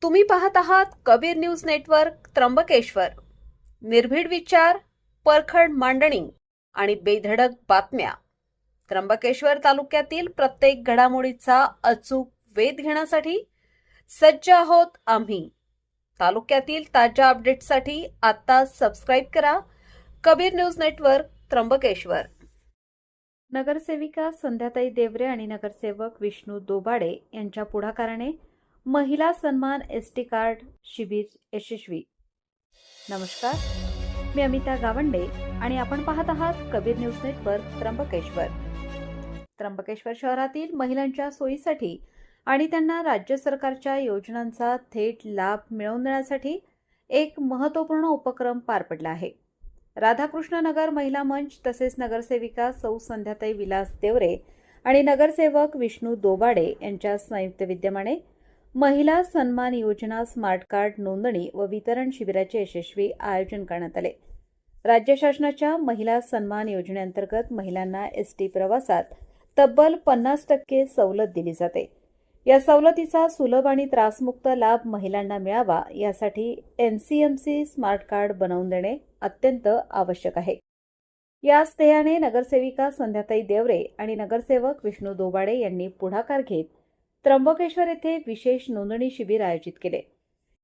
तुम्ही पाहत आहात कबीर न्यूज नेटवर्क त्र्यंबकेश्वर. निर्भीड विचार, परखड मांडणी आणि बेधडक बातम्या. त्र्यंबकेश्वर तालुक्यातील प्रत्येक घडामोडीचा अचूक वेध घेण्यासाठी सज्ज आहोत आम्ही. तालुक्यातील ताज्या अपडेट्ससाठी आता सबस्क्राईब करा कबीर न्यूज नेटवर्क त्र्यंबकेश्वर. नगरसेविका संध्याताई देवरे आणि नगरसेवक विष्णू दोबाडे यांच्या पुढाकाराने महिला सन्मान एसटी कार्ड शिबिर यशस्वी. नमस्कार, मी अमिता गावंडे आणि आपण पाहत आहात कबीर न्यूज नेटवर्क त्र्यंबकेश्वर. त्र्यंबकेश्वर शहरातील महिलांच्या सोयीसाठी आणि त्यांना राज्य सरकारच्या योजनांचा थेट लाभ मिळवून देण्यासाठी एक महत्त्वपूर्ण उपक्रम पार पडला आहे. राधाकृष्ण नगर महिला मंच तसेच नगरसेविका सौ संध्याताई विलास देवरे आणि नगरसेवक विष्णू दोबाडे यांच्या संयुक्त विद्यमाने महिला सन्मान योजना स्मार्ट कार्ड नोंदणी व वितरण शिबिराचे यशस्वी आयोजन करण्यात आले. राज्य शासनाच्या महिला सन्मान योजनेअंतर्गत महिलांना एसटी प्रवासात तब्बल 50% सवलत दिली जाते. या सवलतीचा सुलभ आणि त्रासमुक्त लाभ महिलांना मिळावा यासाठी एनसीएमसी स्मार्ट कार्ड बनवून देणे अत्यंत आवश्यक आहे. याच ध्येयाने नगरसेविका संध्याताई देवरे आणि नगरसेवक विष्णू दोबाडे यांनी पुढाकार घेत त्र्यंबकेश्वर येथे विशेष नोंदणी शिबिर आयोजित केले.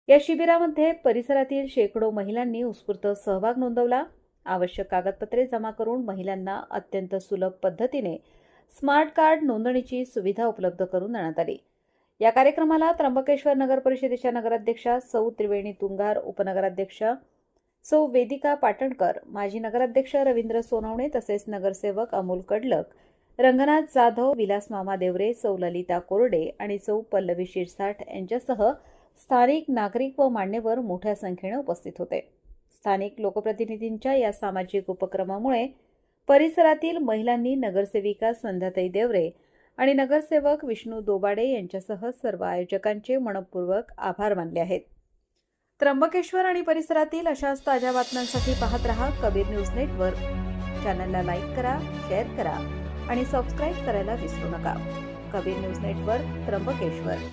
या शिबिरामध्ये परिसरातील शेकडो महिलांनी उत्स्फूर्त सहभाग नोंदवला. आवश्यक कागदपत्रे जमा करून महिलांना अत्यंत सुलभ पद्धतीने स्मार्ट कार्ड नोंदणीची सुविधा उपलब्ध करून देण्यात आली. या कार्यक्रमाला त्र्यंबकेश्वर नगर परिषदेच्या नगराध्यक्षा सौ त्रिवेणी तुंगार, उपनगराध्यक्षा सौ वेदिका पाटणकर, माजी नगराध्यक्ष रवींद्र सोनवणे तसेच नगरसेवक अमोल कडलक, रंगनाथ जाधव, विलास मामा देवरे, सौ ललिता कोरडे आणि सौ पल्लवी शिरसाट यांच्यासह स्थानिक नागरिक व मान्यवर मोठ्या संख्येने उपस्थित होते. स्थानिक लोकप्रतिनिधींच्या या सामाजिक उपक्रमामुळे परिसरातील महिलांनी नगरसेविका संध्याताई देवरे आणि नगरसेवक विष्णू दोबाडे यांच्यासह सर्व आयोजकांचे मनपूर्वक आभार मानले आहेत. त्र्यंबकेश्वर आणि परिसरातील अशाच ताज्या बातम्यांसाठी पाहत रहा कबीर न्यूज नेटवर्क. चॅनलला लाईक करा, शेअर करा आणि सबस्क्राईब करायला विसरू नका. Kabir news network Trimbakeshwar.